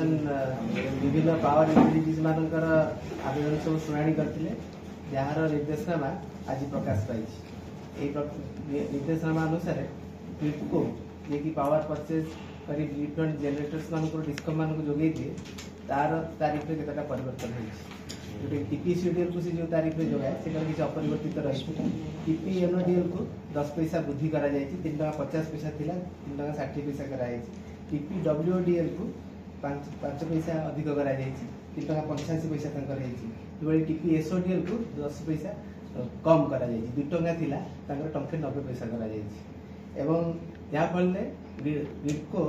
Commission विभिन्न power utilities मानकर आवेदन सब शुणाणी करते जार निर्देशनामा आज प्रकाश पाई। निर्देशनामा अनुसार ग्रिडको जे कि पावर परचेज करी डिफरेंट जनरेटर्स मान डिस्कम मान जोगे दिए तार तारीख में केतटा परिवर्तन होती है। टीपीसीडीएल को जो तारीख में जोगाए से किसी अपरिवर्तित रही। टीपीएमडीएल को 10 पैसा वृद्धि करा 3 टका 50 पैसा थिला 3 टका 60 पैसा कराई। टीपीडब्ल्यूडीएल को 5 पैसा अधिक करा 3 टका 85 पैसा तंकर होई। टीपीएसओडीएल को 10 पैसा कम करा 2 टका थिला तंकर टंके 90 पैसा करा एवं जहाँ फल ग्रिडको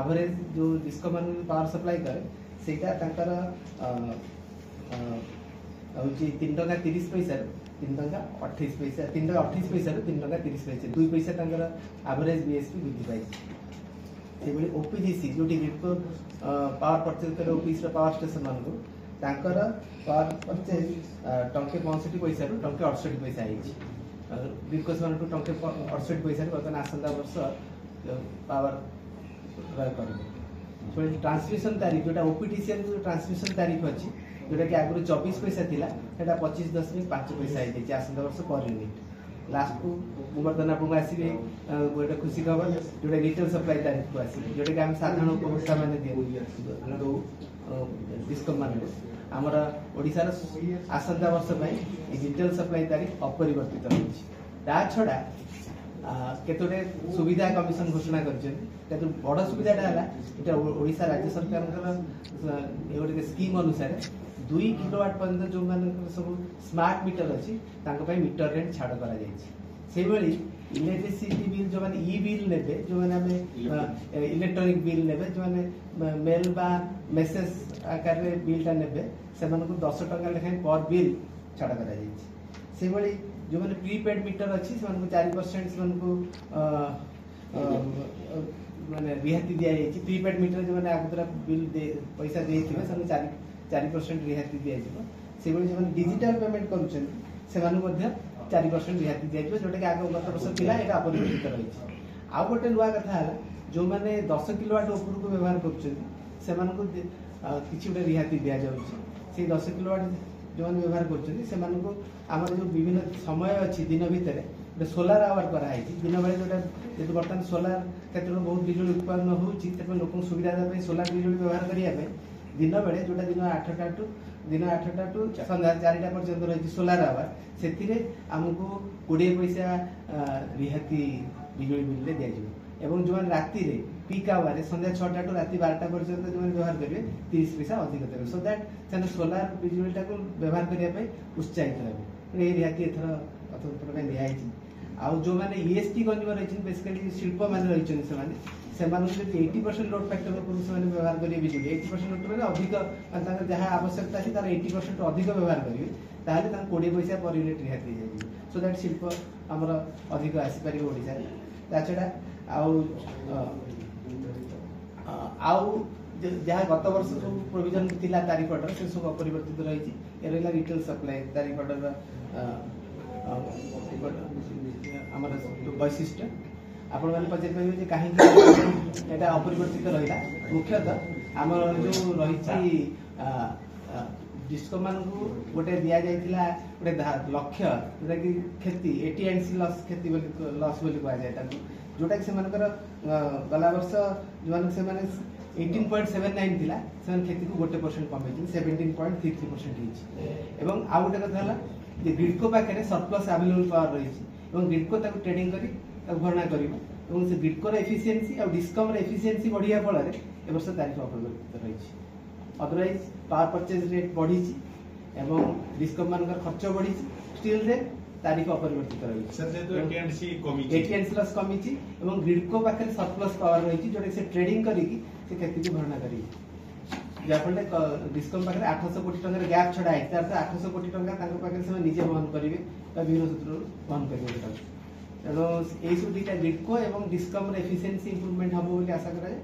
एवरेज जो डिस्कम मान पावर सप्लाई करे सेटा तंकर हूँ 3 टका 30 पैसा 3 टका 28 पैसा 3 टका 28 पैसा 3 टका 30 पैसा 2 पैसा तंकर एवरेज बीएसपी वृद्धि पाई। ओपीजीसी जो ग्रिडको पावर परचेज करे ओपीसी पावर स्टेशन मान तांकर पावर परचेज टंके 65 पैसा टंके 68 पैसा ग्रिडको से टंके 68 पैसा बर्तमान आसंता वर्ष पावर कर ट्रांसमिशन तारीख जो ओपीटीसीएल जो ट्रांसमिशन तारीख अच्छी जोटा कि आगुरी 24 पैसा थिला सेटा 25.5 पैसा है आसंता वर्ष पर यूनिट। लास्ट को बर्तमान आपको आसवे गोटे खुशी खबर जोटा रिटेल सप्लाई तारीख को आस जोटा कि आम साधारण उपभोक्ता मैंने दो डिस्कम मान आमर ओडिशार आसंता वर्ष रिटेल सप्लाई तारीख अपरिवर्तित रही। छड़ा केतोटे सुविधा कमिशन घोषणा कर बड़ सुविधाटा है ओडिशा राज्य सरकार गोटे स्कीम अनुसार 2 किलोवाट पर्यंत जो सब स्मार्ट मीटर अच्छी मीटर रेंट छाड़ कर इलेक्ट्रिसिटी बिल जो मैंने ई बिल ने जो मैंने इलेक्ट्रॉनिक बिल ने जो मैंने मेल बा मेसेज आकार बिलटा ने से 10 टका लेखाएं पर बिल छाड़ कर जो मैंने प्रीपेड मीटर अच्छी से 4% माने रिहाती दिया जाए। प्रीपेड मीटर जो मैंने आगुरा बिल पैसा दे 4% रिहाती दिया से जो मैंने डिजिटल पेमेंट करुँच 4% रिहाती दिया जोटा कि आग गत वर्ष था यहाँ अपरिवर्तित रही। आउ गोटे नुआ कथा जो मैंने 10 किलोवाट ऊपर को व्यवहार कर किसी गोटे रिहाती दि जाए 10 किलोवाट जो मैंने व्यवहार कर जो विभिन्न समय अच्छी दिन भितर गोटे सोलार आवर कराई दिन बेले जो बर्तमान सोलार क्षेत्र में बहुत बिजुली उत्पादन हो लोक सुविधा देवाई सोलार बिजुली व्यवहार करने दिन बेले जोटा दिन 8टा टू सन्ध्या 4टा पर्यंत रही सोलार आवर से आमको 20 पैसा रिहाती बिजुली बिल दि एवं जो राति पीक आवर सन्ध्या 6टा टू राति 12टा पर्यंत जो व्यवहार करेंगे 30 पैसा अधिक देवे सो दैट से सोलार बिजुलीटा को व्यवहार करने उत्साहित रहे रिहाती एथर अर्थमंत्री दिखाई। आउ जो मैंने ईएसटी कंज्यूमर रही बेसिकली शिल्प मैंने रही से 80% लोड फैक्टर से व्यवहार करेंगे बिजुली 80% लोड मैंने अधिक जहाँ आवश्यकता अच्छी तार 80% अधिक व्यवहार करेंगे ताहले 20 पैसा पर यूनिट रिहाती जाए सो दैट शिल्प आमर अधिक आसीपर ओडिशा छड़ा आउ जहाँ गत वर्ष सब प्रोविजन थिला तारीख ऑर्डर से सब अपरिवर्तित रही रहा रिटेल सप्लाई तारीख ऑर्डर आम वैशिष्ट्य आपण मैंने पचार पारे कहीं अपरिवर्तित रहा मुख्यतः आम जो रही डिस्कम मान को गोटे दि जाइए गोटे लक्ष्य जोटा कि क्षति एटीएनसी लस क्षति लस कहुए जोटा कि गला वर्ष जो से 18.79 थिला से क्षति को 1% कमे 17.33% एवं आउ गोटे कथा है ग्रिडको पाखे सरप्लस अवेलेबल पावर रही ग्रिडको ट्रेडिंग करी भरणा कर ग्रिडकोर एफिशिएंसी और डिस्कम एफिशिएंसी बढ़िया फल वर्ष तारीख अपरिवर्तित रही। अदरवाइज पावर परचेज रेट बढ़ी एवं डिस्कम मान खर्च बढ़ी स्टिल रे तारीख अपरिवर्तित रही एटीएनसी लस कमी ग्रिडको पाखे सरप्लस पावर रही जोटा से ट्रेडिंग करी क्षति को भरणा करी जहाँफल डिस्कम पाखे 800 कोटी टंकार गैप छड़ा है 800 कोटी टंका निजे वहन करेंगे विभिन्न सूत्र वहन करेंगे तेणु यही सब दुटा ग्रिडको और डिस्कम एफिशिएंसी इंप्रूवमेंट हम आशा कराए।